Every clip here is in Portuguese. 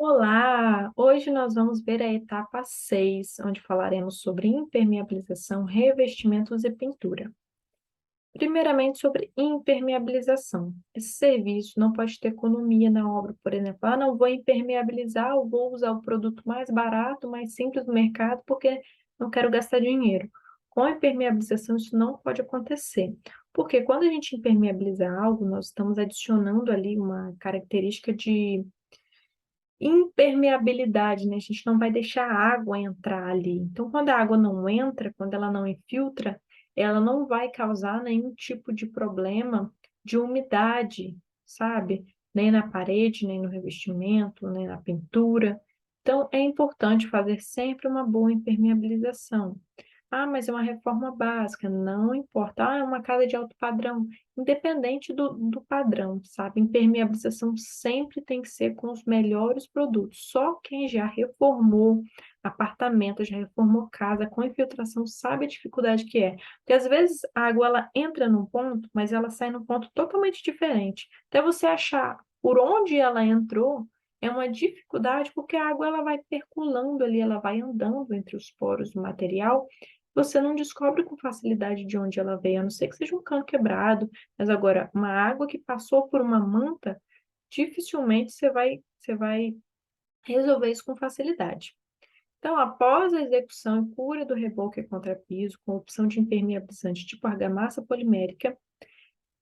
Olá! Hoje nós vamos ver a etapa 6, onde falaremos sobre impermeabilização, revestimentos e pintura. Primeiramente, sobre impermeabilização. Esse serviço não pode ter economia na obra, por exemplo, não vou impermeabilizar, eu vou usar o produto mais barato, mais simples do mercado, porque não quero gastar dinheiro. Com a impermeabilização, isso não pode acontecer, porque quando a gente impermeabiliza algo, nós estamos adicionando ali uma característica de impermeabilidade, né? A gente não vai deixar a água entrar ali. Então, quando a água não entra, quando ela não infiltra, ela não vai causar nenhum tipo de problema de umidade, sabe? Nem na parede, nem no revestimento, nem na pintura. Então, é importante fazer sempre uma boa impermeabilização. Mas é uma reforma básica, não importa. É uma casa de alto padrão, independente do padrão, sabe? Impermeabilização sempre tem que ser com os melhores produtos. Só quem já reformou apartamento, já reformou casa com infiltração, sabe a dificuldade que é. Porque às vezes a água ela entra num ponto, mas ela sai num ponto totalmente diferente. Até você achar por onde ela entrou, é uma dificuldade porque a água ela vai percolando ali, ela vai andando entre os poros do material, você não descobre com facilidade de onde ela veio, a não ser que seja um cano quebrado, mas agora, uma água que passou por uma manta, dificilmente você vai resolver isso com facilidade. Então, após a execução e cura do reboco e contrapiso, com opção de impermeabilizante tipo argamassa polimérica,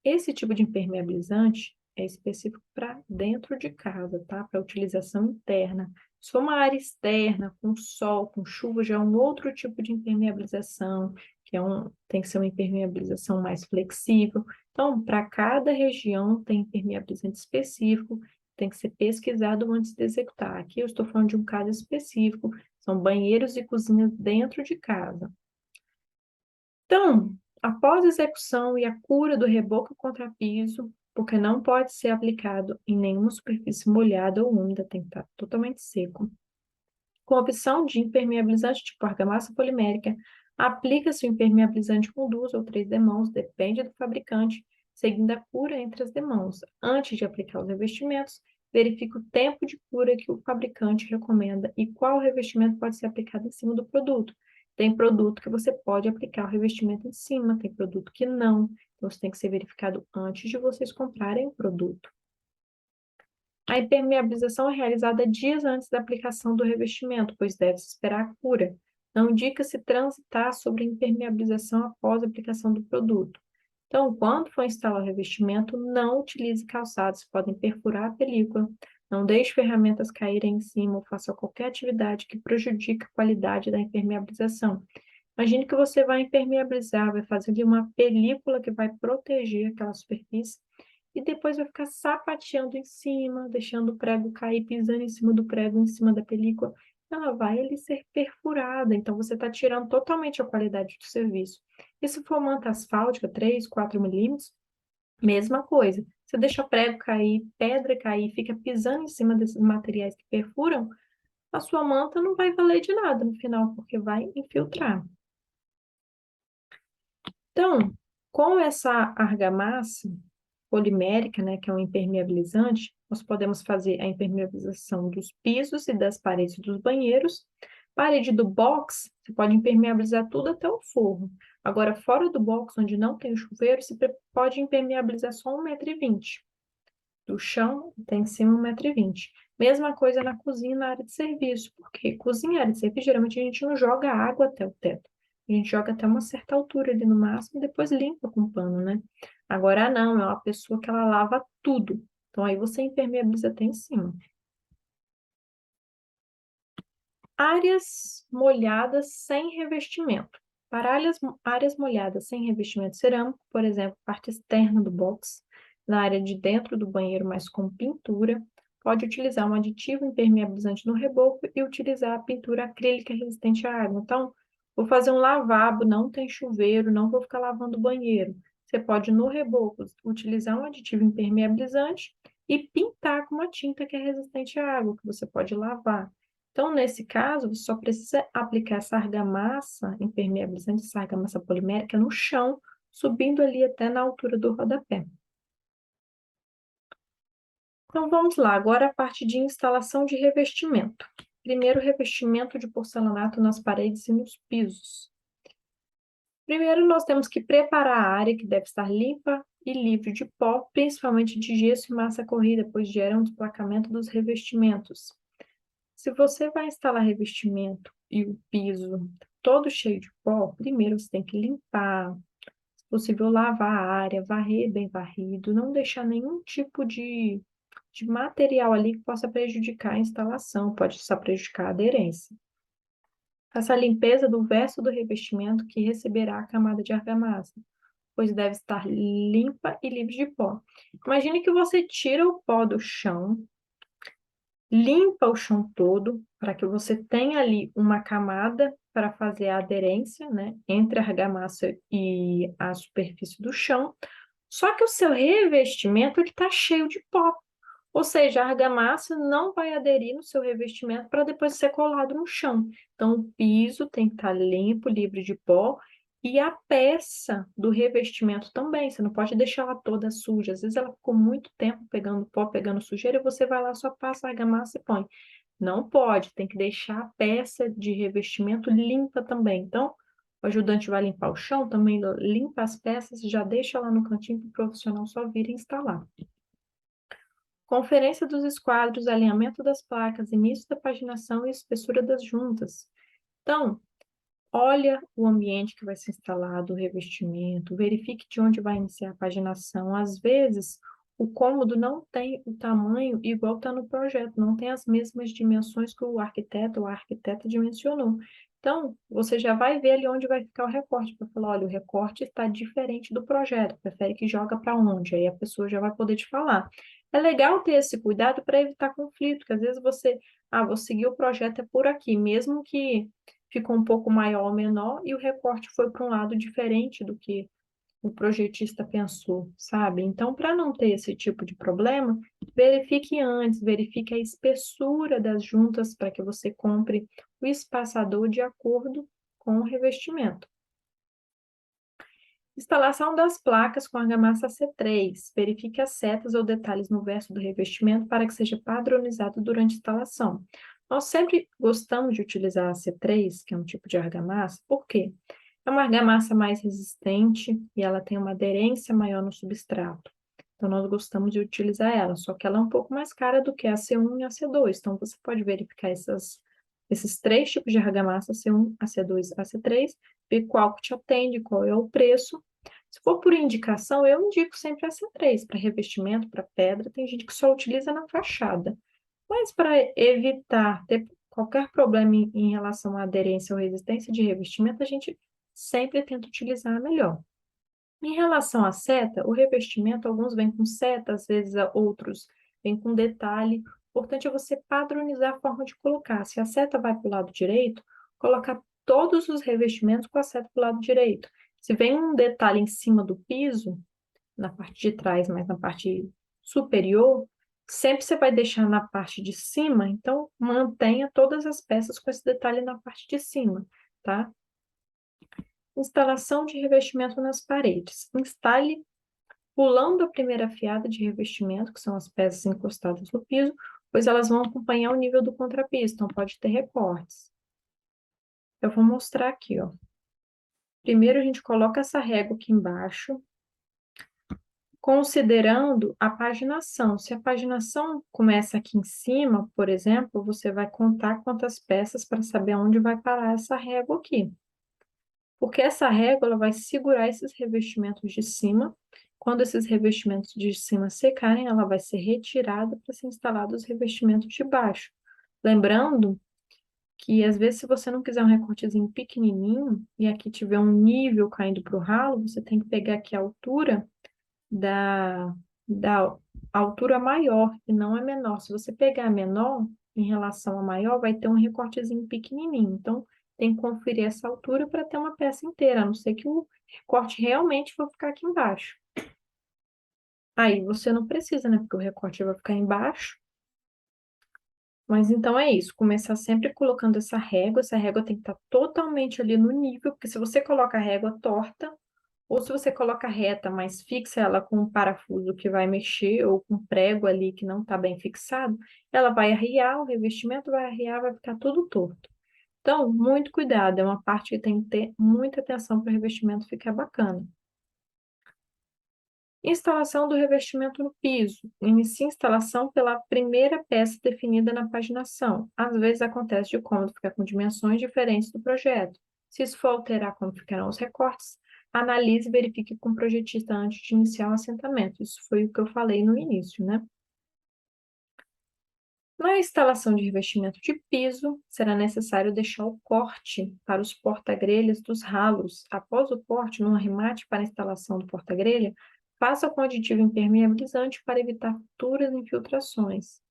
esse tipo de impermeabilizante é específico para dentro de casa, tá? Para utilização interna. Se for uma área externa, com sol, com chuva, já é um outro tipo de impermeabilização, tem que ser uma impermeabilização mais flexível. Então, para cada região tem impermeabilizante específico, tem que ser pesquisado antes de executar. Aqui eu estou falando de um caso específico, são banheiros e cozinhas dentro de casa. Então, após a execução e a cura do reboco contra piso, porque não pode ser aplicado em nenhuma superfície molhada ou úmida, tem que estar totalmente seco. Com a opção de impermeabilizante tipo argamassa polimérica, aplica-se o impermeabilizante com 2 ou 3 demãos, depende do fabricante, seguindo a cura entre as demãos. Antes de aplicar os revestimentos, verifique o tempo de cura que o fabricante recomenda e qual revestimento pode ser aplicado em cima do produto. Tem produto que você pode aplicar o revestimento em cima, tem produto que não. Então, isso tem que ser verificado antes de vocês comprarem o produto. A impermeabilização é realizada dias antes da aplicação do revestimento, pois deve-se esperar a cura. Não indica-se transitar sobre a impermeabilização após a aplicação do produto. Então, quando for instalar o revestimento, não utilize calçados que podem perfurar a película. Não deixe ferramentas caírem em cima ou faça qualquer atividade que prejudique a qualidade da impermeabilização. Imagine que você vai impermeabilizar, vai fazer ali uma película que vai proteger aquela superfície e depois vai ficar sapateando em cima, deixando o prego cair, pisando em cima do prego, em cima da película. Ela vai ali ser perfurada, então você está tirando totalmente a qualidade do serviço. E se for manta asfáltica, 3, 4 milímetros, mesma coisa. Você deixa prego cair, pedra cair, fica pisando em cima desses materiais que perfuram, a sua manta não vai valer de nada no final, porque vai infiltrar. Então, com essa argamassa polimérica, né, que é um impermeabilizante, nós podemos fazer a impermeabilização dos pisos e das paredes dos banheiros. Parede do box, você pode impermeabilizar tudo até o forro. Agora, fora do box, onde não tem o chuveiro, você pode impermeabilizar só 1,20 m. Do chão até em cima, 1,20 m. Mesma coisa na cozinha e na área de serviço, porque cozinha e área de serviço, geralmente a gente não joga água até o teto. A gente joga até uma certa altura ali no máximo e depois limpa com pano, né? Agora não, é uma pessoa que ela lava tudo. Então aí você impermeabiliza até em cima. Áreas molhadas sem revestimento. Para áreas molhadas sem revestimento cerâmico, por exemplo, parte externa do box, na área de dentro do banheiro, mas com pintura, pode utilizar um aditivo impermeabilizante no reboco e utilizar a pintura acrílica resistente à água. Então, vou fazer um lavabo, não tem chuveiro, não vou ficar lavando o banheiro. Você pode, no reboco, utilizar um aditivo impermeabilizante e pintar com uma tinta que é resistente à água, que você pode lavar. Então, nesse caso, você só precisa aplicar essa argamassa impermeabilizante, essa argamassa polimérica no chão, subindo ali até na altura do rodapé. Então, vamos lá, agora a parte de instalação de revestimento. Primeiro, revestimento de porcelanato nas paredes e nos pisos. Primeiro, nós temos que preparar a área que deve estar limpa e livre de pó, principalmente de gesso e massa corrida, pois geram desplacamento dos revestimentos. Se você vai instalar revestimento e o piso todo cheio de pó, primeiro você tem que limpar, se possível lavar a área, varrer bem varrido, não deixar nenhum tipo de material ali que possa prejudicar a instalação, pode só prejudicar a aderência. Faça a limpeza do verso do revestimento que receberá a camada de argamassa, pois deve estar limpa e livre de pó. Imagine que você tira o pó do chão, limpa o chão todo, para que você tenha ali uma camada para fazer a aderência, né, entre a argamassa e a superfície do chão. Só que o seu revestimento está cheio de pó. Ou seja, a argamassa não vai aderir no seu revestimento para depois ser colado no chão. Então, o piso tem que estar limpo, livre de pó, e a peça do revestimento também. Você não pode deixar ela toda suja. Às vezes ela ficou muito tempo pegando pó, pegando sujeira, e você vai lá, só passa a argamassa e põe. Não pode, tem que deixar a peça de revestimento limpa também. Então, o ajudante vai limpar o chão, também limpa as peças e já deixa lá no cantinho para o profissional só vir e instalar. Conferência dos esquadros, alinhamento das placas, início da paginação e espessura das juntas. Então, olha o ambiente que vai ser instalado, o revestimento, verifique de onde vai iniciar a paginação. Às vezes, o cômodo não tem o tamanho igual está no projeto, não tem as mesmas dimensões que o arquiteto ou a arquiteta dimensionou. Então, você já vai ver ali onde vai ficar o recorte, para falar, olha, o recorte está diferente do projeto, prefere que joga para onde? Aí a pessoa já vai poder te falar. É legal ter esse cuidado para evitar conflito, porque às vezes você, vou seguir o projeto é por aqui, mesmo que ficou um pouco maior ou menor, e o recorte foi para um lado diferente do que o projetista pensou, sabe? Então, para não ter esse tipo de problema, verifique antes, verifique a espessura das juntas para que você compre o espaçador de acordo com o revestimento. Instalação das placas com argamassa C3. Verifique as setas ou detalhes no verso do revestimento para que seja padronizado durante a instalação. Nós sempre gostamos de utilizar a C3, que é um tipo de argamassa, por quê? É uma argamassa mais resistente e ela tem uma aderência maior no substrato. Então, nós gostamos de utilizar ela, só que ela é um pouco mais cara do que a C1 e a C2. Então, você pode verificar esses três tipos de argamassa, C1, a C2, a C3, ver qual que te atende, qual é o preço. Se for por indicação, eu indico sempre a C3 para revestimento, para pedra. Tem gente que só utiliza na fachada. Mas para evitar ter qualquer problema em relação à aderência ou resistência de revestimento, a gente sempre tenta utilizar a melhor. Em relação à seta, o revestimento, alguns vêm com seta, às vezes outros vêm com detalhe. O importante é você padronizar a forma de colocar. Se a seta vai para o lado direito, colocar todos os revestimentos com a seta para o lado direito. Se vem um detalhe em cima do piso, na parte de trás, mas na parte superior, sempre você vai deixar na parte de cima, então mantenha todas as peças com esse detalhe na parte de cima, tá? Instalação de revestimento nas paredes. Instale pulando a primeira fiada de revestimento, que são as peças encostadas no piso, pois elas vão acompanhar o nível do contrapiso, então pode ter recortes. Eu vou mostrar aqui, ó. Primeiro a gente coloca essa régua aqui embaixo, considerando a paginação. Se a paginação começa aqui em cima, por exemplo, você vai contar quantas peças para saber onde vai parar essa régua aqui. Porque essa régua ela vai segurar esses revestimentos de cima. Quando esses revestimentos de cima secarem, ela vai ser retirada para ser instalado os revestimentos de baixo. Lembrando que, às vezes, se você não quiser um recortezinho pequenininho e aqui tiver um nível caindo para o ralo, você tem que pegar aqui a altura da altura maior, e não é menor. Se você pegar a menor, em relação à maior, vai ter um recortezinho pequenininho. Então, tem que conferir essa altura para ter uma peça inteira, a não ser que o recorte realmente for ficar aqui embaixo. Aí, você não precisa, né? Porque o recorte vai ficar embaixo. Mas então é isso, começar sempre colocando essa régua tem que estar totalmente ali no nível, porque se você coloca a régua torta, Ou se você coloca reta, mas fixa ela com um parafuso que vai mexer, ou com um prego ali que não está bem fixado, ela vai arriar, o revestimento vai arriar, vai ficar tudo torto. Então, muito cuidado, é uma parte que tem que ter muita atenção para o revestimento ficar bacana. Instalação do revestimento no piso. Inicie a instalação pela primeira peça definida na paginação. Às vezes acontece de o cômodo ficar com dimensões diferentes do projeto. Se isso for alterar como ficarão os recortes, analise e verifique com o projetista antes de iniciar o assentamento. Isso foi o que eu falei no início, né? Na instalação de revestimento de piso, será necessário deixar o corte para os porta-grelhas dos ralos. Após o corte, no arremate para a instalação do porta-grelha, faça com aditivo impermeabilizante para evitar futuras infiltrações.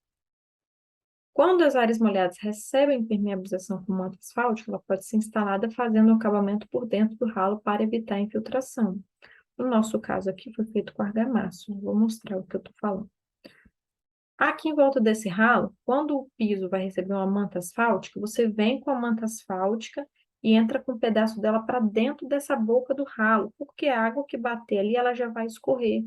Quando as áreas molhadas recebem impermeabilização com manta asfáltica, ela pode ser instalada fazendo o acabamento por dentro do ralo para evitar infiltração. No nosso caso aqui, foi feito com argamassa. Vou mostrar o que eu estou falando. Aqui em volta desse ralo, quando o piso vai receber uma manta asfáltica, você vem com a manta asfáltica e entra com um pedaço dela para dentro dessa boca do ralo, porque a água que bater ali, ela já vai escorrer.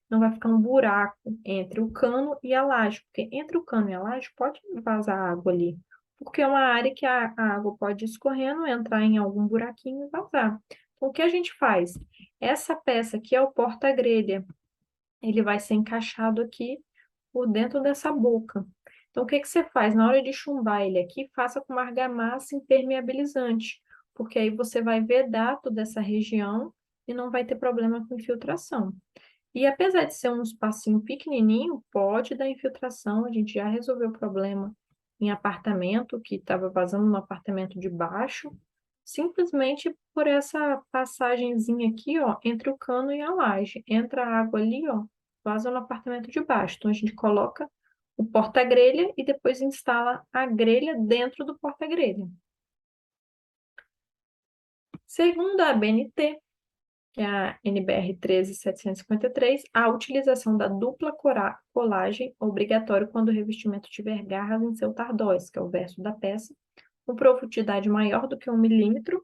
Não vai ficar um buraco entre o cano e a laje, porque entre o cano e a laje pode vazar água ali, porque é uma área que a água pode ir escorrendo, entrar em algum buraquinho e vazar. Então, o que a gente faz? Essa peça aqui é o porta-grelha, ele vai ser encaixado aqui por dentro dessa boca. Então, o que que você faz? Na hora de chumbar ele aqui, faça com uma argamassa impermeabilizante, porque aí você vai vedar toda essa região e não vai ter problema com infiltração. E apesar de ser um espacinho pequenininho, pode dar infiltração. A gente já resolveu o problema em apartamento, que estava vazando no apartamento de baixo, simplesmente por essa passagenzinha aqui, ó, entre o cano e a laje. Entra a água ali, ó, vaza no apartamento de baixo. Então, a gente coloca o porta-grelha e depois instala a grelha dentro do porta-grelha. Segundo a ABNT, que é a NBR 13753, a utilização da dupla colagem é obrigatório quando o revestimento tiver garras em seu tardóis, que é o verso da peça, com profundidade maior do que 1 milímetro,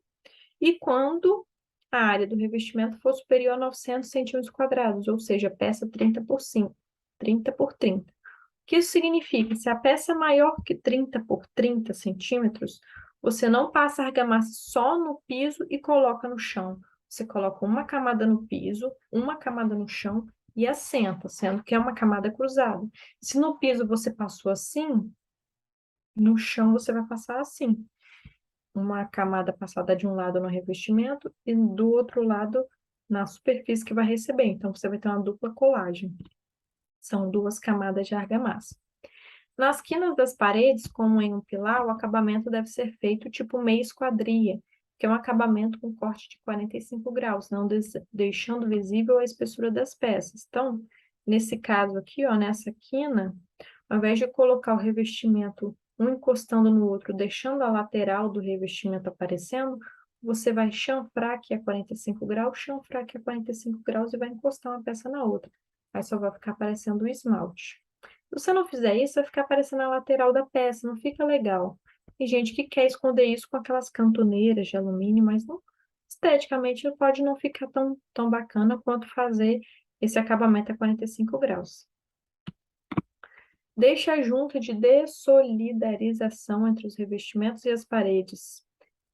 e quando a área do revestimento for superior a 900 centímetros quadrados, ou seja, peça 30 por 5, 30 por 30. O que isso significa? Se a peça é maior que 30 por 30 centímetros, você não passa argamassa só no piso e coloca no chão. Você coloca uma camada no piso, uma camada no chão e assenta, sendo que é uma camada cruzada. Se no piso você passou assim, no chão você vai passar assim. Uma camada passada de um lado no revestimento e do outro lado na superfície que vai receber. Então, você vai ter uma dupla colagem. São duas camadas de argamassa. Nas quinas das paredes, como em um pilar, o acabamento deve ser feito tipo meia esquadria, que é um acabamento com corte de 45 graus, não deixando visível a espessura das peças. Então, nesse caso aqui, ó, nessa quina, ao invés de colocar o revestimento um encostando no outro, deixando a lateral do revestimento aparecendo, você vai chanfrar aqui a 45 graus, chanfrar aqui a 45 graus e vai encostar uma peça na outra. Aí só vai ficar aparecendo o esmalte. Se você não fizer isso, vai ficar aparecendo a lateral da peça, não fica legal. Tem gente que quer esconder isso com aquelas cantoneiras de alumínio, mas não, esteticamente pode não ficar tão bacana quanto fazer esse acabamento a 45 graus. Deixe a junta de dessolidarização entre os revestimentos e as paredes,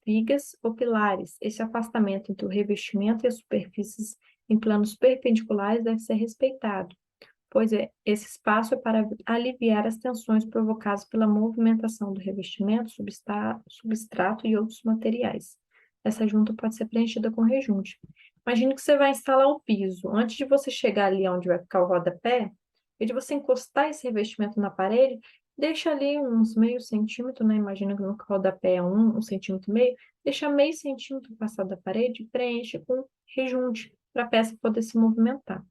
vigas ou pilares. Esse afastamento entre o revestimento e as superfícies em planos perpendiculares deve ser respeitado, pois esse espaço é para aliviar as tensões provocadas pela movimentação do revestimento, substrato e outros materiais. Essa junta pode ser preenchida com rejunte. Imagine que você vai instalar o piso. Antes de você chegar ali onde vai ficar o rodapé, e de você encostar esse revestimento na parede, deixa ali uns meio centímetro, né? Imagina que no rodapé é 1,5 cm, deixa meio centímetro passado da parede e preenche com rejunte, para a peça poder se movimentar.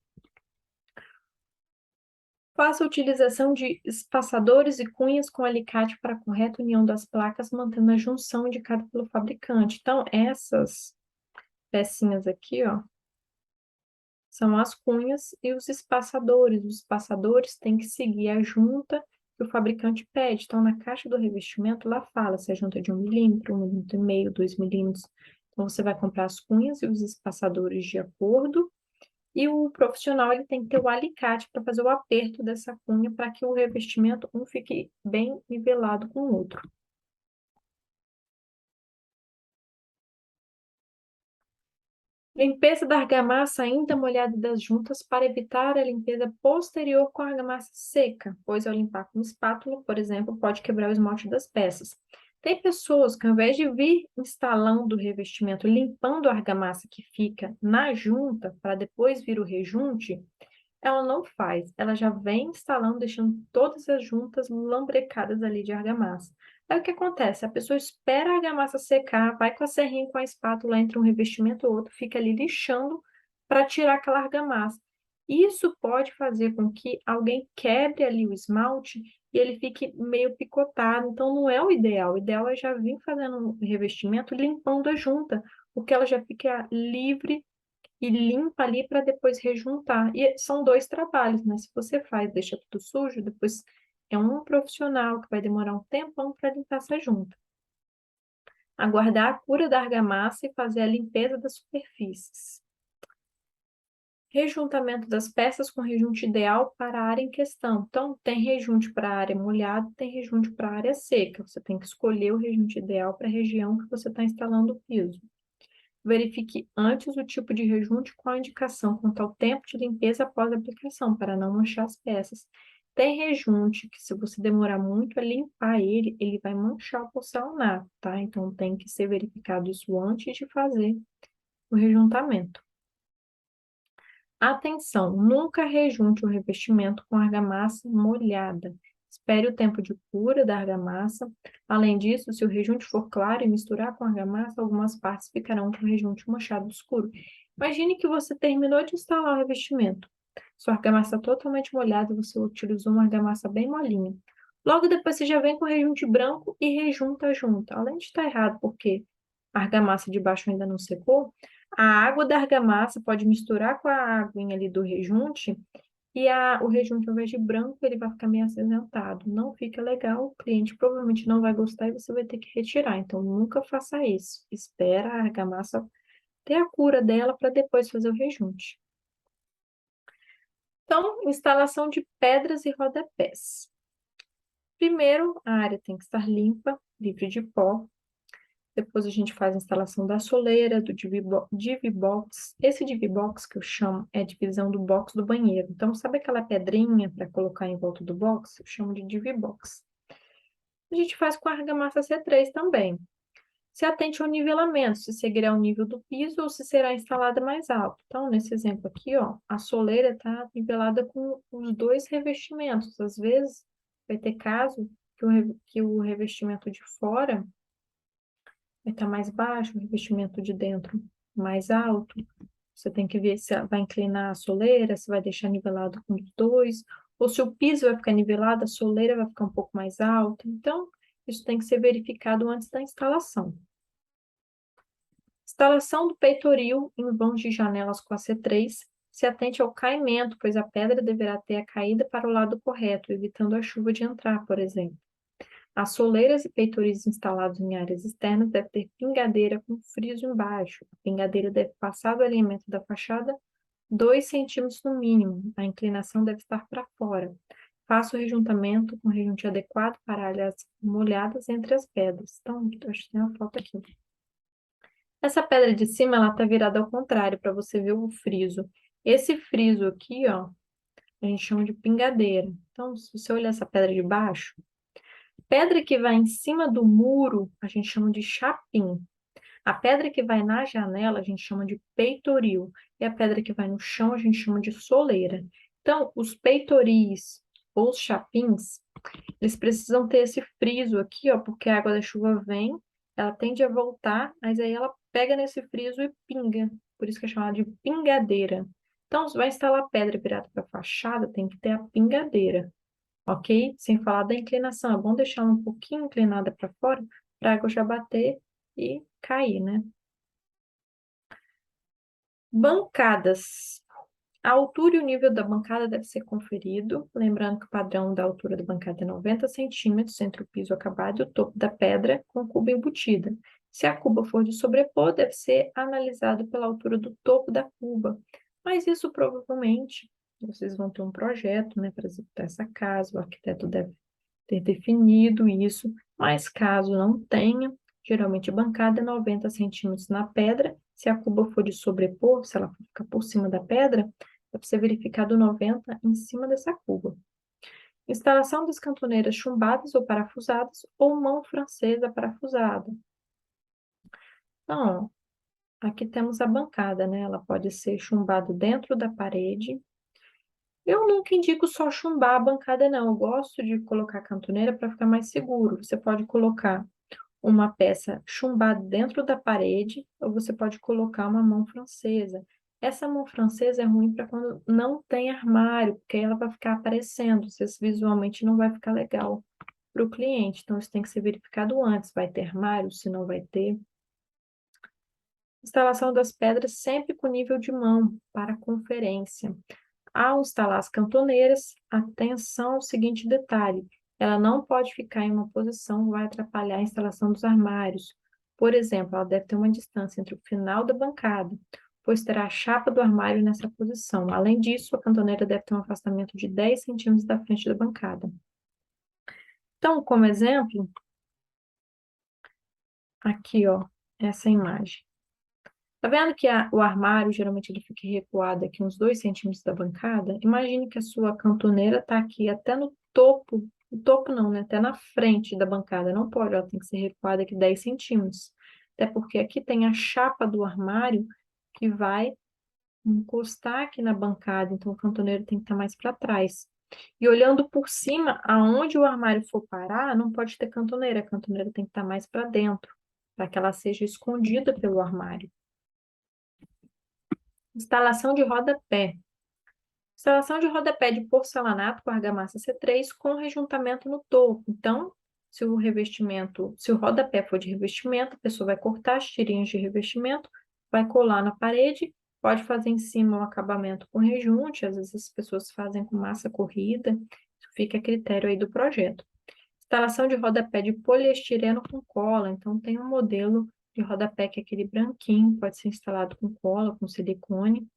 Faça a utilização de espaçadores e cunhas com alicate para a correta união das placas, mantendo a junção indicada pelo fabricante. Então, essas pecinhas aqui, ó, são as cunhas e os espaçadores. Os espaçadores têm que seguir a junta que o fabricante pede. Então, na caixa do revestimento, lá fala se a junta é de 1 milímetro, 1,5 milímetros, 2 milímetros. Então, você vai comprar as cunhas e os espaçadores de acordo, e o profissional ele tem que ter o alicate para fazer o aperto dessa cunha para que o revestimento um fique bem nivelado com o outro. Limpeza da argamassa ainda molhada das juntas para evitar a limpeza posterior com a argamassa seca, pois ao limpar com espátula, por exemplo, pode quebrar o esmalte das peças. Tem pessoas que, ao invés de vir instalando o revestimento, limpando a argamassa que fica na junta, para depois vir o rejunte, ela não faz, ela já vem instalando, deixando todas as juntas lambrecadas ali de argamassa. Aí o que acontece? A pessoa espera a argamassa secar, vai com a serrinha, com a espátula, entre um revestimento e outro, fica ali lixando para tirar aquela argamassa. Isso pode fazer com que alguém quebre ali o esmalte e ele fique meio picotado. Então, não é o ideal. O ideal é já vir fazendo um revestimento, limpando a junta, porque ela já fica livre e limpa ali para depois rejuntar. E são dois trabalhos, né? Se você faz, deixa tudo sujo, depois é um profissional que vai demorar um tempão para limpar essa junta. Aguardar a cura da argamassa e fazer a limpeza das superfícies. Rejuntamento das peças com rejunte ideal para a área em questão. Então, tem rejunte para a área molhada, tem rejunte para a área seca. Você tem que escolher o rejunte ideal para a região que você está instalando o piso. Verifique antes o tipo de rejunte com a indicação quanto ao tempo de limpeza após a aplicação, para não manchar as peças. Tem rejunte que, se você demorar muito a limpar ele, ele vai manchar o porcelanato, tá? Então, tem que ser verificado isso antes de fazer o rejuntamento. Atenção, nunca rejunte o revestimento com argamassa molhada. Espere o tempo de cura da argamassa. Além disso, se o rejunte for claro e misturar com a argamassa, algumas partes ficarão com o rejunte manchado escuro. Imagine que você terminou de instalar o revestimento. Sua argamassa totalmente molhada e você utilizou uma argamassa bem molinha. Logo depois você já vem com o rejunte branco e rejunta junto. Além de estar errado, porque a argamassa de baixo ainda não secou, a água da argamassa pode misturar com a aguinha ali do rejunte e o rejunte, ao invés de branco, ele vai ficar meio acinzentado. Não fica legal, o cliente provavelmente não vai gostar e você vai ter que retirar. Então, nunca faça isso. Espera a argamassa ter a cura dela para depois fazer o rejunte. Então, instalação de pedras e rodapés. Primeiro, a área tem que estar limpa, livre de pó. Depois a gente faz a instalação da soleira, do divi-box. Esse divi-box que eu chamo é a divisão do box do banheiro. Então, sabe aquela pedrinha para colocar em volta do box? Eu chamo de divi-box. A gente faz com a argamassa C3 também. Se atente ao nivelamento, se seguirá o nível do piso ou se será instalada mais alto. Então, nesse exemplo aqui, ó, a soleira está nivelada com os dois revestimentos. Às vezes, vai ter caso que o revestimento de fora vai estar mais baixo, o revestimento de dentro mais alto. Você tem que ver se vai inclinar a soleira, se vai deixar nivelado com os dois, ou se o piso vai ficar nivelado, a soleira vai ficar um pouco mais alta. Então, isso tem que ser verificado antes da instalação. Instalação do peitoril em vãos de janelas com a C3. Se atente ao caimento, pois a pedra deverá ter a caída para o lado correto, evitando a chuva de entrar, por exemplo. As soleiras e peitoris instalados em áreas externas devem ter pingadeira com friso embaixo. A pingadeira deve passar do alinhamento da fachada 2 centímetros no mínimo. A inclinação deve estar para fora. Faça o rejuntamento com rejunte adequado para áreas molhadas entre as pedras. Então, acho que tem uma foto aqui. Essa pedra de cima, ela está virada ao contrário, para você ver o friso. Esse friso aqui, ó, a gente chama de pingadeira. Então, se você olhar essa pedra de baixo, pedra que vai em cima do muro, a gente chama de chapim. A pedra que vai na janela, a gente chama de peitoril. E a pedra que vai no chão, a gente chama de soleira. Então, os peitoris ou os chapins, eles precisam ter esse friso aqui, ó, porque a água da chuva vem, ela tende a voltar, mas aí ela pega nesse friso e pinga. Por isso que é chamada de pingadeira. Então, se vai instalar pedra virada para a fachada, tem que ter a pingadeira. Ok? Sem falar da inclinação. É bom deixar ela um pouquinho inclinada para fora, para a água já bater e cair, né? Bancadas. A altura e o nível da bancada deve ser conferido. Lembrando que o padrão da altura da bancada é 90 centímetros entre o piso acabado e o topo da pedra com cuba embutida. Se a cuba for de sobrepor, deve ser analisado pela altura do topo da cuba. Mas isso provavelmente vocês vão ter um projeto, né, para executar essa casa, o arquiteto deve ter definido isso, mas caso não tenha, geralmente a bancada é 90 centímetros na pedra. Se a cuba for de sobrepor, se ela ficar por cima da pedra, deve ser verificado 90 em cima dessa cuba. Instalação das cantoneiras chumbadas ou parafusadas ou mão francesa parafusada. Então, ó, aqui temos a bancada, né? Ela pode ser chumbada dentro da parede. Eu nunca indico só chumbar a bancada, não. Eu gosto de colocar a cantoneira para ficar mais seguro. Você pode colocar uma peça chumbada dentro da parede, ou você pode colocar uma mão francesa. Essa mão francesa é ruim para quando não tem armário, porque aí ela vai ficar aparecendo, vocês visualmente não vai ficar legal para o cliente. Então, isso tem que ser verificado antes. Vai ter armário, se não vai ter. Instalação das pedras sempre com nível de mão, para conferência. Ao instalar as cantoneiras, atenção ao seguinte detalhe: ela não pode ficar em uma posição que vai atrapalhar a instalação dos armários. Por exemplo, ela deve ter uma distância entre o final da bancada, pois terá a chapa do armário nessa posição. Além disso, a cantoneira deve ter um afastamento de 10 centímetros da frente da bancada. Então, como exemplo, aqui, ó, essa imagem. Tá vendo que o armário, geralmente, ele fica recuado aqui uns 2 centímetros da bancada? Imagine que a sua cantoneira está aqui até no topo não, né? Até na frente da bancada. Não pode, ela tem que ser recuada aqui 10 centímetros. Até porque aqui tem a chapa do armário que vai encostar aqui na bancada, então o cantoneiro tem que estar mais para trás. E olhando por cima, aonde o armário for parar, não pode ter cantoneira. A cantoneira tem que estar mais para dentro, para que ela seja escondida pelo armário. Instalação de rodapé. Instalação de rodapé de porcelanato com argamassa C3 com rejuntamento no topo. Então, se o rodapé for de revestimento, a pessoa vai cortar as tirinhas de revestimento, vai colar na parede, pode fazer em cima um acabamento com rejunte, às vezes as pessoas fazem com massa corrida, isso fica a critério aí do projeto. Instalação de rodapé de poliestireno com cola. Então, tem um modelo de rodapé que é aquele branquinho, pode ser instalado com cola, com silicone.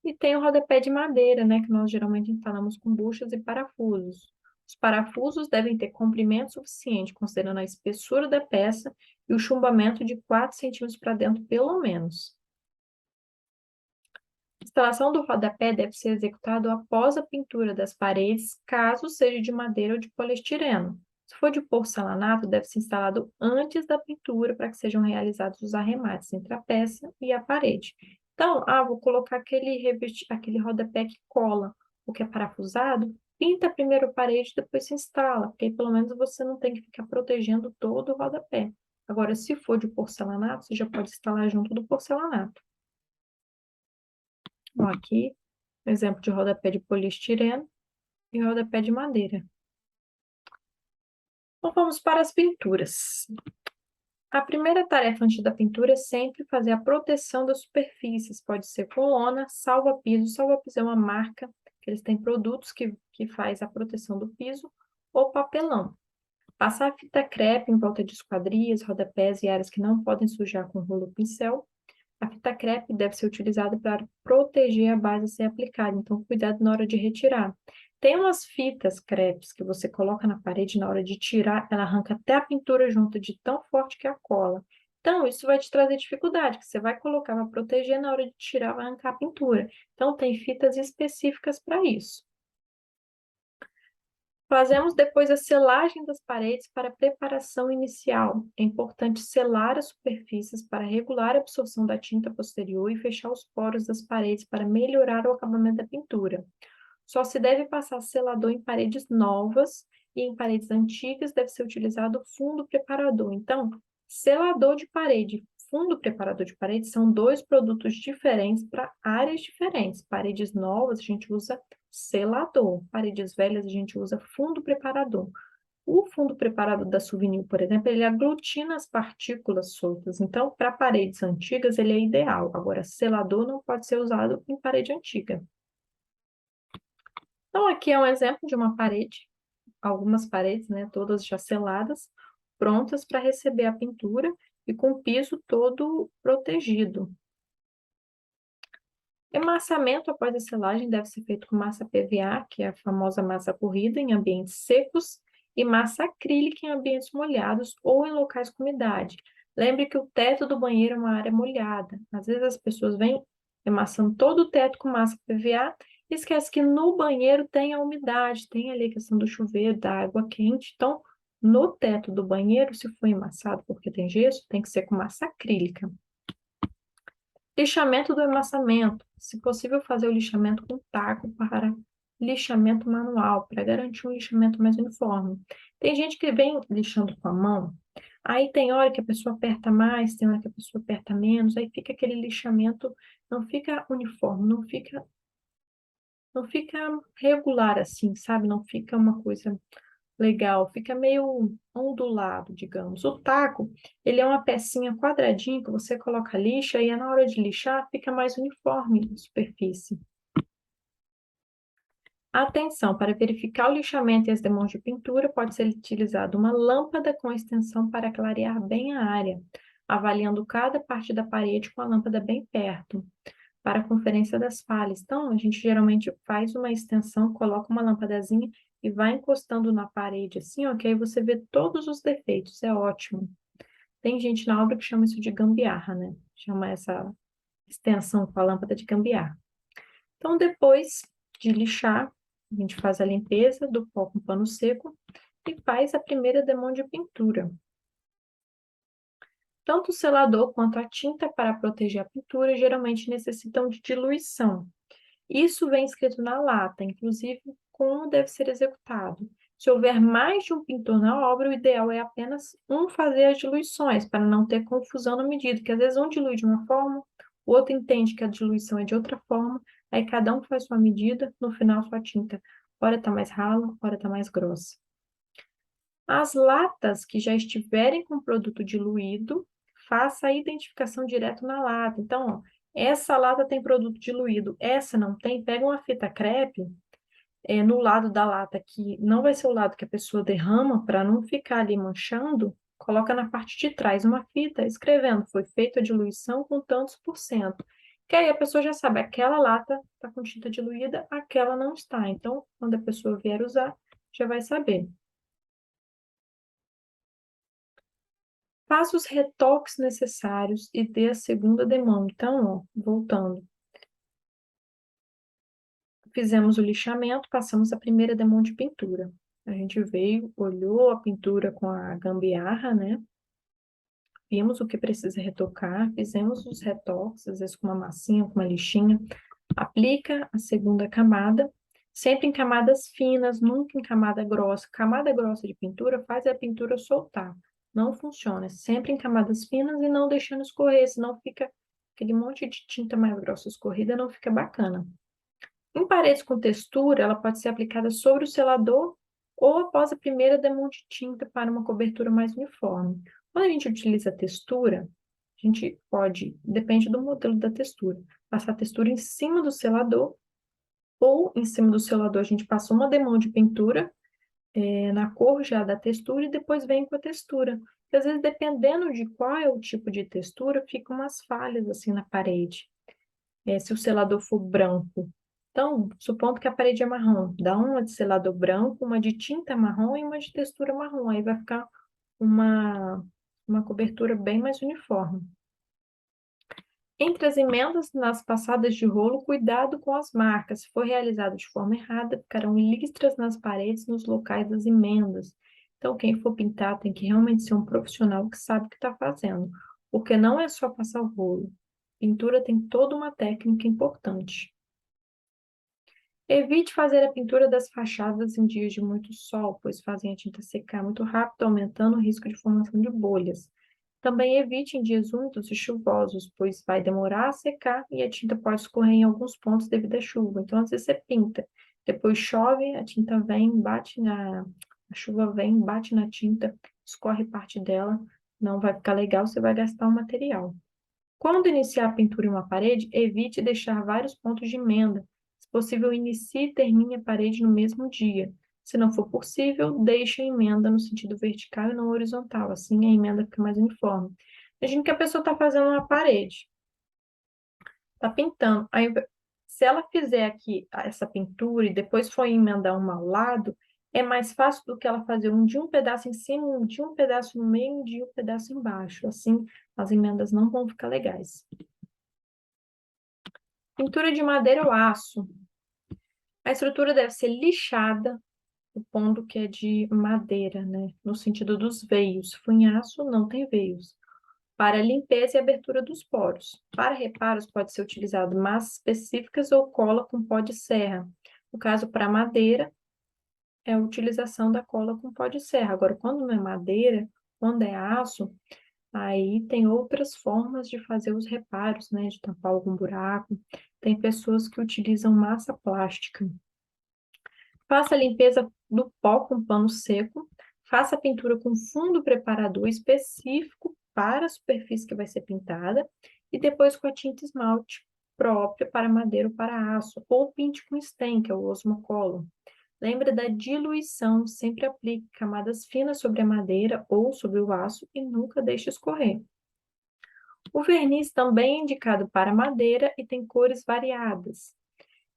E tem o rodapé de madeira, né, que nós geralmente instalamos com buchas e parafusos. Os parafusos devem ter comprimento suficiente, considerando a espessura da peça e o chumbamento de 4 centímetros para dentro, pelo menos. A instalação do rodapé deve ser executada após a pintura das paredes, caso seja de madeira ou de poliestireno. Se for de porcelanato, deve ser instalado antes da pintura para que sejam realizados os arremates entre a peça e a parede. Então, vou colocar aquele rodapé que cola, o que é parafusado, pinta primeiro a parede, depois se instala, porque aí pelo menos você não tem que ficar protegendo todo o rodapé. Agora, se for de porcelanato, você já pode instalar junto do porcelanato. Ó, aqui, exemplo de rodapé de poliestireno e rodapé de madeira. Então, vamos para as pinturas. A primeira tarefa antes da pintura é sempre fazer a proteção das superfícies. Pode ser com lona, salva-piso. Salva-piso é uma marca que eles têm produtos que faz a proteção do piso, ou papelão. Passar fita crepe em volta de esquadrias, rodapés e áreas que não podem sujar com rolo ou pincel. A fita crepe deve ser utilizada para proteger a base a ser aplicada, então cuidado na hora de retirar. Tem umas fitas crepes que você coloca na parede, na hora de tirar, ela arranca até a pintura junto, de tão forte que é a cola. Então, isso vai te trazer dificuldade, que você vai colocar para proteger, na hora de tirar, vai arrancar a pintura. Então, tem fitas específicas para isso. Fazemos depois a selagem das paredes para a preparação inicial. É importante selar as superfícies para regular a absorção da tinta posterior e fechar os poros das paredes para melhorar o acabamento da pintura. Só se deve passar selador em paredes novas e em paredes antigas deve ser utilizado fundo preparador. Então, selador de parede, fundo preparador de parede são dois produtos diferentes para áreas diferentes. Paredes novas a gente usa selador, paredes velhas a gente usa fundo preparador. O fundo preparador da Souvenir, por exemplo, ele aglutina as partículas soltas. Então, para paredes antigas, ele é ideal. Agora, selador não pode ser usado em parede antiga. Então, aqui é um exemplo de uma parede, algumas paredes, né, todas já seladas, prontas para receber a pintura. e com o piso todo protegido. Emassamento após a selagem deve ser feito com massa PVA, que é a famosa massa corrida, em ambientes secos, e massa acrílica em ambientes molhados ou em locais com umidade. Lembre que o teto do banheiro é uma área molhada. Às vezes as pessoas vêm emassando todo o teto com massa PVA e esquece que no banheiro tem a umidade, tem ali a questão do chuveiro, da água quente. Então, no teto do banheiro, se for emassado porque tem gesso, tem que ser com massa acrílica. Lixamento do emassamento. Se possível, fazer o lixamento com taco para lixamento manual, para garantir um lixamento mais uniforme. Tem gente que vem lixando com a mão, aí tem hora que a pessoa aperta mais, tem hora que a pessoa aperta menos, aí fica aquele lixamento, não fica uniforme, não fica regular assim, sabe? Não fica uma coisa legal, fica meio ondulado, digamos. O taco, ele é uma pecinha quadradinha que você coloca lixa e na hora de lixar fica mais uniforme a superfície. Atenção, para verificar o lixamento e as demãos de pintura, pode ser utilizada uma lâmpada com extensão para clarear bem a área, avaliando cada parte da parede com a lâmpada bem perto, para a conferência das falhas. Então, a gente geralmente faz uma extensão, coloca uma lâmpadazinha e vai encostando na parede assim, ok? Aí você vê todos os defeitos, é ótimo. Tem gente na obra que chama isso de gambiarra, né? Chama essa extensão com a lâmpada de gambiarra. Então, depois de lixar, a gente faz a limpeza do pó com pano seco e faz a primeira demão de pintura. Tanto o selador quanto a tinta para proteger a pintura geralmente necessitam de diluição. Isso vem escrito na lata, inclusive como deve ser executado. Se houver mais de um pintor na obra, o ideal é apenas um fazer as diluições, para não ter confusão na medida, que às vezes um dilui de uma forma, o outro entende que a diluição é de outra forma, aí cada um faz sua medida, no final sua tinta ora está mais rala, ora está mais grossa. As latas que já estiverem com produto diluído, faça a identificação direto na lata. Então, ó, essa lata tem produto diluído, essa não tem, pega uma fita crepe no lado da lata que não vai ser o lado que a pessoa derrama, para não ficar ali manchando, coloca na parte de trás uma fita escrevendo, foi feita a diluição com tantos por cento. Que aí a pessoa já sabe, aquela lata está com tinta diluída, aquela não está. Então, quando a pessoa vier usar, já vai saber. Faça os retoques necessários e dê a segunda demão. Então, ó, voltando. Fizemos o lixamento, passamos a primeira demão de pintura. A gente veio, olhou a pintura com a gambiarra, né? Vimos o que precisa retocar, fizemos os retoques, às vezes com uma massinha, com uma lixinha. Aplica a segunda camada, sempre em camadas finas, nunca em camada grossa. Camada grossa de pintura faz a pintura soltar. Não funciona, sempre em camadas finas e não deixando escorrer, senão fica aquele monte de tinta mais grossa escorrida, não fica bacana. Em paredes com textura, ela pode ser aplicada sobre o selador ou após a primeira demão de tinta para uma cobertura mais uniforme. Quando a gente utiliza textura, a gente pode, depende do modelo da textura, passar a textura em cima do selador ou em cima do selador a gente passa uma demão de pintura na cor já da textura e depois vem com a textura. Porque, às vezes, dependendo de qual é o tipo de textura, ficam umas falhas assim na parede. Se o selador for branco. Então, supondo que a parede é marrom, dá uma de selador branco, uma de tinta marrom e uma de textura marrom. Aí vai ficar uma cobertura bem mais uniforme. Entre as emendas nas passadas de rolo, cuidado com as marcas. Se for realizado de forma errada, ficarão listras nas paredes nos locais das emendas. Então, quem for pintar tem que realmente ser um profissional que sabe o que está fazendo, porque não é só passar o rolo. Pintura tem toda uma técnica importante. Evite fazer a pintura das fachadas em dias de muito sol, pois fazem a tinta secar muito rápido, aumentando o risco de formação de bolhas. Também evite em dias úmidos e chuvosos, pois vai demorar a secar e a tinta pode escorrer em alguns pontos devido à chuva. Então, às vezes você pinta, depois chove, a tinta vem, a chuva vem, bate na tinta, escorre parte dela, não vai ficar legal, você vai gastar o material. Quando iniciar a pintura em uma parede, evite deixar vários pontos de emenda. Se possível, inicie e termine a parede no mesmo dia. Se não for possível, deixe a emenda no sentido vertical e não horizontal. Assim, a emenda fica mais uniforme. Imagina que a pessoa está fazendo uma parede, está pintando. Aí, se ela fizer aqui essa pintura e depois for emendar uma ao lado, é mais fácil do que ela fazer um de um pedaço em cima, um de um pedaço no meio, um de um pedaço embaixo. Assim, as emendas não vão ficar legais. Pintura de madeira ou aço. A estrutura deve ser lixada, supondo que é de madeira, né? No sentido dos veios. Se for em aço, não tem veios. Para limpeza e abertura dos poros. Para reparos, pode ser utilizado massas específicas ou cola com pó de serra. No caso, para madeira, é a utilização da cola com pó de serra. Agora, quando não é madeira, quando é aço, aí tem outras formas de fazer os reparos, né? De tampar algum buraco. Tem pessoas que utilizam massa plástica. Faça a limpeza do pó com pano seco. Faça a pintura com fundo preparador específico para a superfície que vai ser pintada. E depois com a tinta esmalte própria para madeira ou para aço. Ou pinte com stain, que é o osmocolor. Lembre da diluição. Sempre aplique camadas finas sobre a madeira ou sobre o aço e nunca deixe escorrer. O verniz também é indicado para madeira e tem cores variadas.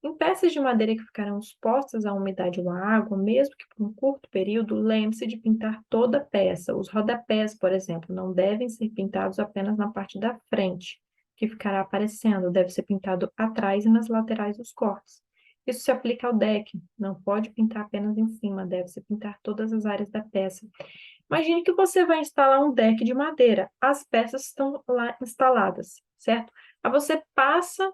Em peças de madeira que ficarão expostas à umidade ou à água, mesmo que por um curto período, lembre-se de pintar toda a peça. Os rodapés, por exemplo, não devem ser pintados apenas na parte da frente, que ficará aparecendo, deve ser pintado atrás e nas laterais dos cortes. Isso se aplica ao deck, não pode pintar apenas em cima, deve-se pintar todas as áreas da peça. Imagine que você vai instalar um deck de madeira, as peças estão lá instaladas, certo? Aí você passa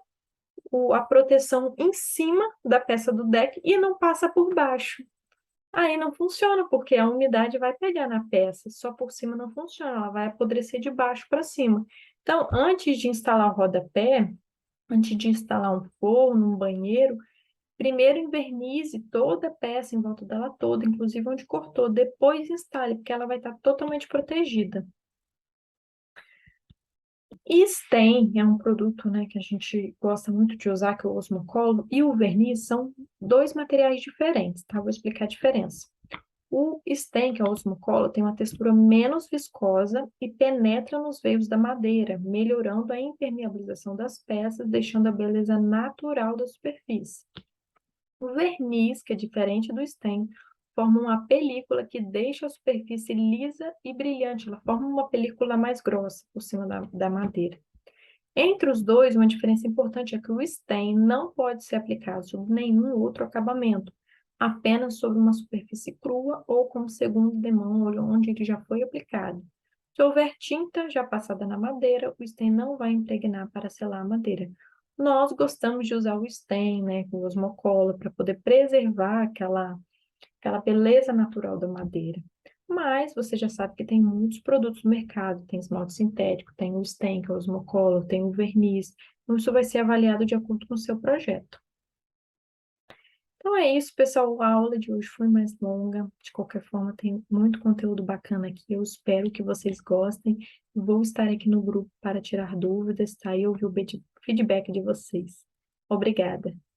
a proteção em cima da peça do deck e não passa por baixo. Aí não funciona, porque a umidade vai pegar na peça, só por cima não funciona, ela vai apodrecer de baixo para cima. Então, antes de instalar o rodapé, antes de instalar um forno, um banheiro, primeiro envernize toda a peça em volta dela toda, inclusive onde cortou, depois instale, porque ela vai estar totalmente protegida. E Stain é um produto, né, que a gente gosta muito de usar, que é o osmocolo, e o verniz são dois materiais diferentes, tá? Vou explicar a diferença. O Stain, que é o osmocolo, tem uma textura menos viscosa e penetra nos veios da madeira, melhorando a impermeabilização das peças, deixando a beleza natural da superfície. O verniz, que é diferente do Stain, forma uma película que deixa a superfície lisa e brilhante. Ela forma uma película mais grossa por cima da madeira. Entre os dois, uma diferença importante é que o stain não pode ser aplicado sobre nenhum outro acabamento, apenas sobre uma superfície crua ou como segundo demão, onde ele já foi aplicado. Se houver tinta já passada na madeira, o stain não vai impregnar para selar a madeira. Nós gostamos de usar o stain, né, com o osmocola, para poder preservar aquela beleza natural da madeira. Mas você já sabe que tem muitos produtos no mercado, tem esmalte sintético, tem o stain, que é o osmocolor, tem o verniz. Então, isso vai ser avaliado de acordo com o seu projeto. Então é isso, pessoal. A aula de hoje foi mais longa. De qualquer forma, tem muito conteúdo bacana aqui. Eu espero que vocês gostem. Vou estar aqui no grupo para tirar dúvidas, tá? E ouvir o feedback de vocês. Obrigada.